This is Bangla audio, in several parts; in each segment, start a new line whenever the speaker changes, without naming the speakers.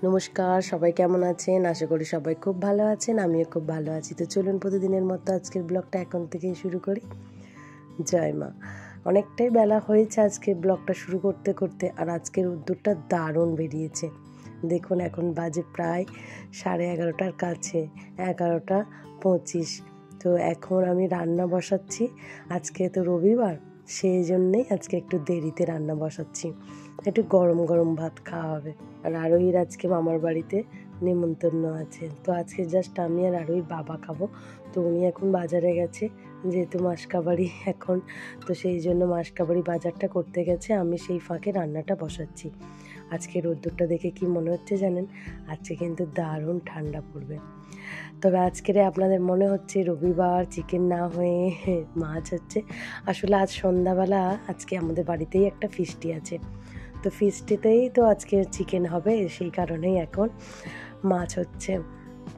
নমস্কার, সবাই কেমন আছেন? আশা করি সবাই খুব ভালো আছেন। আমিও খুব ভালো আছি। তো চলুন প্রতিদিনের মতো আজকের ব্লগটা এখন থেকেই শুরু করি। জয় মা। অনেকটাই বেলা হয়েছে আজকে ব্লগটা শুরু করতে করতে, আর আজকের উদ্যোগটা দারুণ বেরিয়েছে। দেখুন এখন বাজে প্রায় 11:30টার কাছে, 11:25। তো এখন আমি রান্না বসাচ্ছি। আজকে তো রবিবার, সেই জন্যেই আজকে একটু দেরিতে রান্না বসাচ্ছি। একটু গরম গরম ভাত খাওয়া হবে। আর আরোহীর আজকে মামার বাড়িতে নেমন্তন্ন আছে। তো আজকে জাস্ট আমি আর আরোহীর বাবা খাবো। তো উনি এখন বাজারে গেছে, যেহেতু মাসকাবাড়ি এখন, তো সেই জন্য মাসকাবাড়ি বাজারটা করতে গেছে। আমি সেই ফাঁকে রান্নাটা বসাচ্ছি। আজকে রোদ্দুরটা দেখে কি মনে হচ্ছে জানেন? আজকে কিন্তু দারুণ ঠান্ডা পড়বে। তবে আজকের আপনাদের মনে হচ্ছে রবিবার, চিকেন না হয়ে মাছ হচ্ছে। আসলে আজ সন্ধ্যাবেলা আজকে আমাদের বাড়িতেই একটা ফিস্টি আছে। তো ফিস্টিতেই তো আজকে চিকেন হবে, সেই কারণেই এখন মাছ হচ্ছে।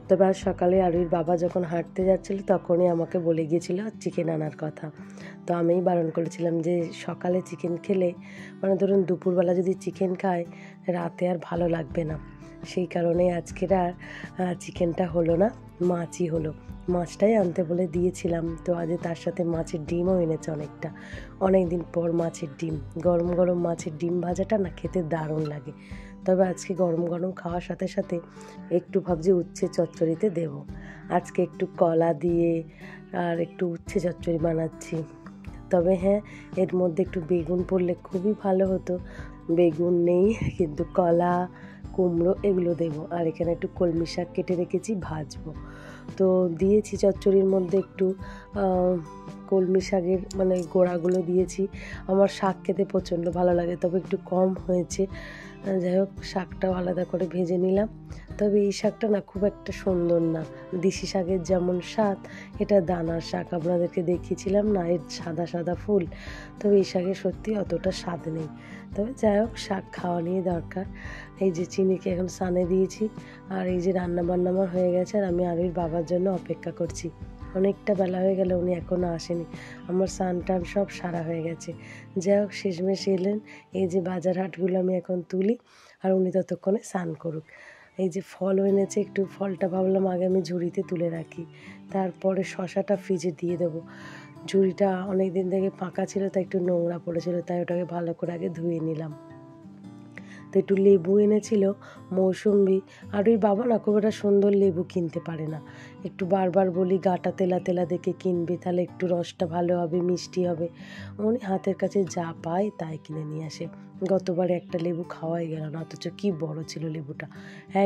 তবে আজ সকালে আরুর বাবা যখন হাঁটতে যাচ্ছিল তখনই আমাকে বলে গিয়েছিল চিকেন আনার কথা। তো আমিই বারণ করেছিলাম যে সকালে চিকেন খেলে, মানে ধরুন দুপুরবেলা যদি চিকেন খায়, রাতে আর ভালো লাগবে না। সেই কারণে আজকের আর চিকেনটা হলো না, মাছই হলো। মাছটাই আনতে বলে দিয়েছিলাম। তো আজ তার সাথে মাছের ডিমও এনেছে অনেক দিন পর মাছের ডিম। গরম গরম মাছের ডিম ভাজাটা না খেতে দারুণ লাগে। তবে আজকে গরম গরম খাওয়ার সাথে সাথে একটু ভাবছি উচ্ছে চচ্চড়িতে দেব। আজকে একটু কলা দিয়ে আর একটু উচ্ছে চচ্চড়ি বানাচ্ছি। তবে হ্যাঁ, এর মধ্যে একটু বেগুন পড়লে খুবই ভালো হতো। বেগুন নেই, কিন্তু কলা, কুমড়ো এগুলো দেবো। আর এখানে একটু কলমি শাক কেটে রেখেছি, ভাজবো। তো দিয়েছি চচ্চড়ির মধ্যে একটু কলমি শাকের মানে গোড়াগুলো দিয়েছি। আমার শাক খেতে প্রচণ্ড ভালো লাগে, তবে একটু কম হয়েছে। যাই হোক, শাকটাও আলাদা করে ভেজে নিলাম। তবে এই শাকটা না খুব একটা সুন্দর না। দেশি শাকের যেমন স্বাদ, এটা দানার শাক আপনাদেরকে দেখিয়েছিলাম না, এর সাদা সাদা ফুল। তবে এই শাকের সত্যি অতটা স্বাদ নেই। তবে যাই হোক, শাক খাওয়া নিয়ে দরকার। এই যে চিনিকে এখন সানে দিয়েছি, আর এই যে রান্না বান্না আমার হয়ে গেছে, আর আমি আরুর বাবার জন্য অপেক্ষা করছি। অনেকটা বেলা হয়ে গেল, উনি এখনও আসেনি। আমার স্নান টান সব সারা হয়ে গেছে। যাই হোক, শেষমেশ এলেন। এই যে বাজার হাটগুলো আমি এখন তুলি, আর উনি ততক্ষণে স্নান করুক। এই যে ফলও এনেছে, একটু ফলটা ভাবলাম আগে আমি ঝুড়িতে তুলে রাখি, তারপরে শশাটা ফ্রিজে দিয়ে দেবো। ঝুড়িটা অনেক দিন থেকে ফাঁকা ছিল, তাই একটু নোংরা পড়েছিল, তাই ওটাকে ভালো করে আগে ধুয়ে নিলাম। তো একটু লেবু এনেছিল, মৌসুম্বি। আর ওই বাবা না খুব একটা সুন্দর লেবু কিনতে পারে না। একটু বারবার বলি গাটা তেলা তেলা দেখে কিনবে, তাহলে একটু রসটা ভালো হবে, মিষ্টি হবে। উনি হাতের কাছে যা পায় তাই কিনে নিয়ে আসে। গতবারে একটা লেবু খাওয়াই গেল না, অথচ কি বড় ছিল লেবুটা,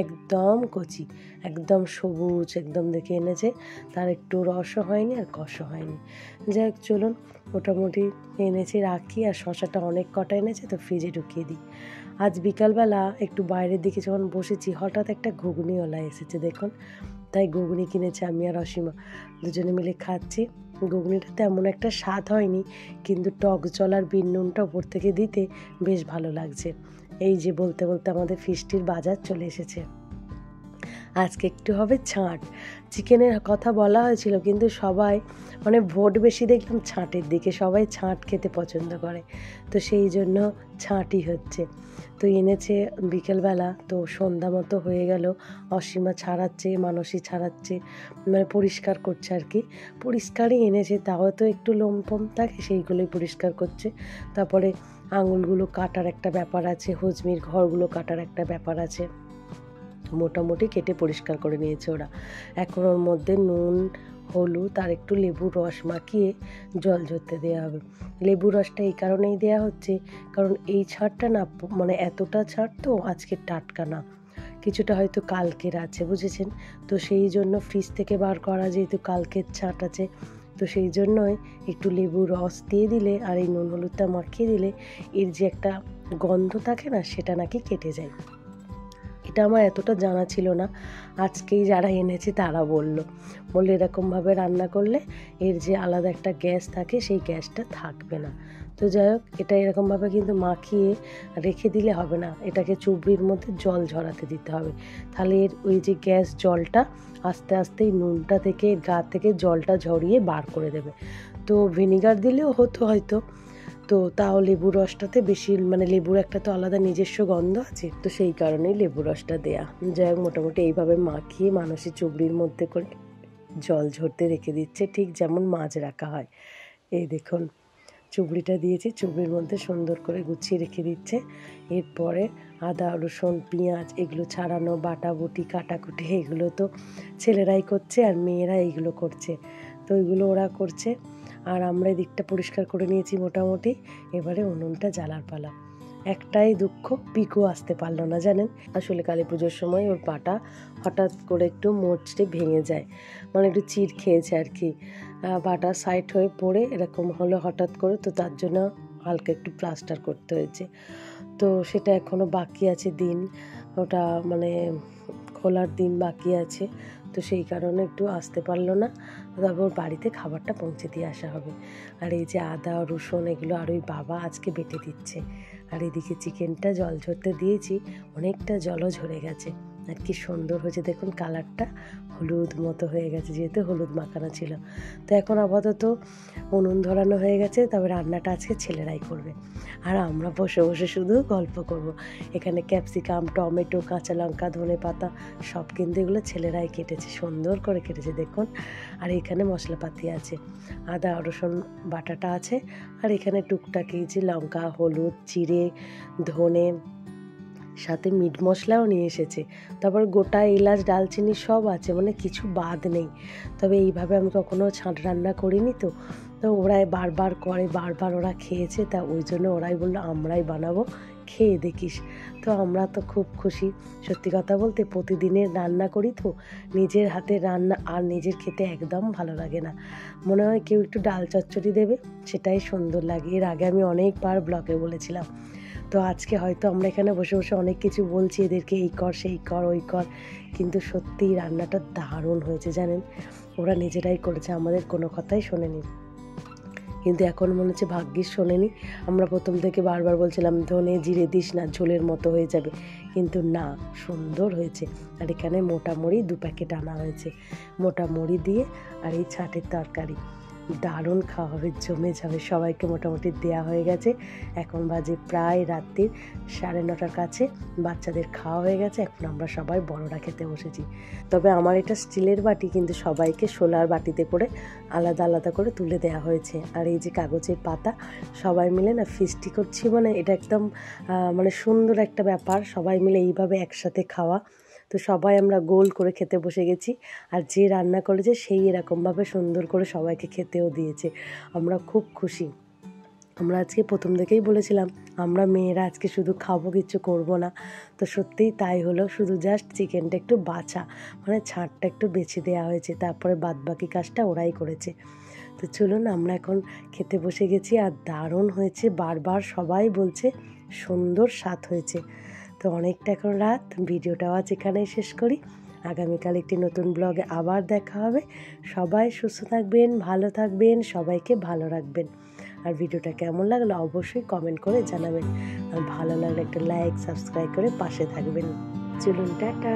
একদম কচি, একদম সবুজ, একদম দেখে এনেছে। তার একটু রসও হয়নি আর কষও হয়নি। যাই হোক, চলুন মোটামুটি এনেছি রাখি। আর শশাটা অনেক কটা এনেছে, তো ফ্রিজে ঢুকিয়ে দিই। আজ বিকালবেলা একটু বাইরের দিকে যখন বসেছি, হঠাৎ একটা ঘুগনিওয়ালা এসেছে দেখুন। তাই ঘুগনি কিনেছে, আমি আর অসীমা দুজনে মিলে খাচ্ছি। ঘুগনিটা তেমন একটা স্বাদ হয়নি, কিন্তু টক জল আর বিন নুনটা উপর থেকে দিতে বেশ ভালো লাগছে। এই যে বলতে বলতে আমাদের ফিস্টির বাজার চলে এসেছে। আজকে একটু হবে ছাঁট। চিকেনের কথা বলা হয়েছিল, কিন্তু সবাই মানে ভোট বেশি দেখলাম ছাঁটের দিকে, সবাই ছাঁট খেতে পছন্দ করে। তো সেই জন্য ছাঁটই হচ্ছে। তো এনেছে বিকেলবেলা, তো সন্ধ্যা মতো হয়ে গেল। অসীমা ছাড়াচ্ছে, মানসী ছাড়াচ্ছে, মানে পরিষ্কার করছে আর কি। পরিষ্কারই এনেছে, তাও তো একটু লোমফোম থাকে, সেইগুলোই পরিষ্কার করছে। তারপরে আঙুলগুলো কাটার একটা ব্যাপার আছে, হজমির ঘরগুলো কাটার একটা ব্যাপার আছে। মোটামুটি কেটে পরিষ্কার করে নিয়েছে ওরা। এখন ওর মধ্যে নুন, হলুদ আর একটু লেবুর রস মাখিয়ে জল ঝরতে দেওয়া হবে। লেবুর রসটা এই কারণেই দেওয়া হচ্ছে, কারণ এই ছাড়টা না মানে এতটা ছাড় তো আজকে টাটকা না, কিছুটা হয়তো কালকের আছে, বুঝেছেন? তো সেই জন্য ফ্রিজ থেকে বার করা, যেহেতু কালকের ছাট আছে, তো সেই জন্যই একটু লেবুর রস দিয়ে দিলে আর এই নুন হলুদটা মাখিয়ে দিলে এর যে একটা গন্ধ থাকে না, সেটা নাকি কেটে যায়। এটা আমার এতটা জানা ছিল না, আজকেই যারা এনেছে তারা বলল এরকমভাবে রান্না করলে এর যে আলাদা একটা গ্যাস থাকে, সেই গ্যাসটা থাকবে না। তো যাই হোক, এটা এরকমভাবে কিন্তু মাখিয়ে রেখে দিলে হবে না, এটাকে চুবড়ির মধ্যে জল ঝরাতে দিতে হবে। তাহলে এর ওই যে গ্যাস জলটা আস্তে আস্তে নুনটা থেকে, গা থেকে জলটা ঝরিয়ে বার করে দেবে। তো ভিনিগার দিলেও হতো হয়তো, তো তাও লেবুর রসটাতে বেশি মানে লেবুর একটা তো আলাদা নিজস্ব গন্ধ আছে, তো সেই কারণেই লেবুর রসটা দেয়া। যাই হোক, মোটামুটি এইভাবে মাখিয়ে মানুষের চুবড়ির মধ্যে করে জল ঝরতে রেখে দিচ্ছে, ঠিক যেমন মাছ রাখা হয়। এই দেখুন চুবড়িটা দিয়েছি, চুবড়ির মধ্যে সুন্দর করে গুছিয়ে রেখে দিচ্ছে। এরপরে আদা রসুন পেঁয়াজ এগুলো ছাড়ানো, বাটাবুটি কাটাকুটি এগুলো তো ছেলেরাই করছে আর মেয়েরা এইগুলো করছে, তো ওইগুলো ওরা করছে। আর আমরা এই দিকটা পরিষ্কার করে নিয়েছি মোটামুটি। এবারে উনুনটা জ্বালার পালা। একটাই দুঃখ, পিকু আসতে পারলো না জানেন। আসলে কালী পুজোর সময় ওর পাটা হঠাৎ করে একটু মোচড়ে ভেঙে যায়, মানে একটু চিড় খেয়েছে আর কি, পাটা সাইড হয়ে পড়ে এরকম হলো হঠাৎ করে, তো তার জন্য হালকা একটু প্লাস্টার করতে হয়েছে। তো সেটা এখনও বাকি আছে দিন, ওটা মানে খোলার দিন বাকি আছে, তো সেই কারণে একটু আসতে পারলো না। তবে ওর বাড়িতে খাবারটা পৌঁছে দিয়ে আসা হবে। আর এই যে আদা রসুন এগুলো আর ওই বাবা আজকে বেটে দিচ্ছে। আর এদিকে চিকেনটা জল ঝরতে দিয়েছি, অনেকটা জলও ঝরে গেছে। আর কি সুন্দর হয়েছে দেখুন, কালারটা হলুদ মতো হয়ে গেছে, যেহেতু হলুদ মাখানো ছিল। তো এখন আপাতত উনুন ধরানো হয়ে গেছে, তবে রান্নাটা আজকে ছেলেরাই করবে। আর আমরা বসে বসে শুধু গল্প করব। এখানে ক্যাপসিকাম, টমেটো, কাঁচা লঙ্কা, ধনে পাতা সব কিন্তু এগুলো ছেলেরাই কেটেছে, সুন্দর করে কেটেছে দেখুন। আর এখানে মশলাপাতি আছে, আদা রসুন বাটাটা আছে, আর এখানে টুকটাকি যে লঙ্কা, হলুদ, জিরে, ধনে, সাথে মিট মশলাও নিয়ে এসেছে। তারপর গোটা এলাচ, ডালচিনি সব আছে, মানে কিছু বাদ নেই। তবে এইভাবে আমি কখনো ছাঁট রান্না করিনি, তো ওরাই বারবার করে, বারবার ওরা খেয়েছে, তা ওই জন্য ওরাই বললো আমরাই বানাবো, খেয়ে দেখিস। তো আমরা তো খুব খুশি। সত্যি কথা বলতে প্রতিদিনের রান্না করি তো, নিজের হাতে রান্না আর নিজের খেতে একদম ভালো লাগে না। মনে হয় কেউ একটু ডাল চচ্চড়ি দেবে, সেটাই সুন্দর লাগে। এর আগে আমি অনেকবার ব্লগে বলেছিলাম। তো আজকে হয়তো আমরা এখানে বসে বসে অনেক কিছু বলছি এদেরকে, এই কর সেই কর ওই কর, কিন্তু সত্যিই রান্নাটা দারুণ হয়েছে জানেন। ওরা নিজেরাই করেছে, আমাদের কোনো কথাই শোনেনি, কিন্তু এখন মনে হচ্ছে ভাগ্যিস শোনেনি। আমরা প্রথম থেকে বারবার বলছিলাম ধনে জিরে দিস না, ঝোলের মতো হয়ে যাবে, কিন্তু না, সুন্দর হয়েছে। আর এখানে মোটা মুড়ি 2 প্যাকেট আনা হয়েছে, মোটা মুড়ি দিয়ে আর এই ছাটের তরকারি, দারুণ খাওয়া হবে, জমে যাবে। সবাইকে মোটামুটি দেওয়া হয়ে গেছে। এখন বাজে প্রায় রাত্রির 9:30 কাছে, বাচ্চাদের খাওয়া হয়ে গেছে, এখন আমরা সবাই বড়রা খেতে বসেছি। তবে আমার এটা স্টিলের বাটি, কিন্তু সবাইকে শোলার বাটিতে করে আলাদা আলাদা করে তুলে দেওয়া হয়েছে। আর এই যে কাগজের পাতা, সবাই মিলে না ফিস্টি করছি, মানে এটা একদম মানে সুন্দর একটা ব্যাপার, সবাই মিলে এইভাবে একসাথে খাওয়া। তো সবাই আমরা গোল করে খেতে বসে গেছি, আর যে রান্না করেছে সেই এরকমভাবে সুন্দর করে সবাইকে খেতেও দিয়েছে। আমরা খুব খুশি। আমরা আজকে প্রথম থেকেই বলেছিলাম আমরা মেয়েরা আজকে শুধু খাবো, কিছু করব না। তো সত্যিই তাই হলো, শুধু জাস্ট চিকেনটা একটু বাছা, মানে ছাঁটটা একটু বেছে দেওয়া হয়েছে, তারপরে বাদবাকি কাজটা ওরাই করেছে। তো চলুন আমরা এখন খেতে বসে গেছি, আর দারুণ হয়েছে, বারবার সবাই বলছে সুন্দর স্বাদ হয়েছে। তো অনেকটা এখন রাত, ভিডিওটাও আজ এখানেই শেষ করি। আগামীকাল একটি নতুন ব্লগে আবার দেখা হবে। সবাই সুস্থ থাকবেন, ভালো থাকবেন, সবাইকে ভালো রাখবেন। আর ভিডিওটা কেমন লাগলো অবশ্যই কমেন্ট করে জানাবেন, আর ভালো লাগলে একটা লাইক সাবস্ক্রাইব করে পাশে থাকবেন। চলুন, টাটা।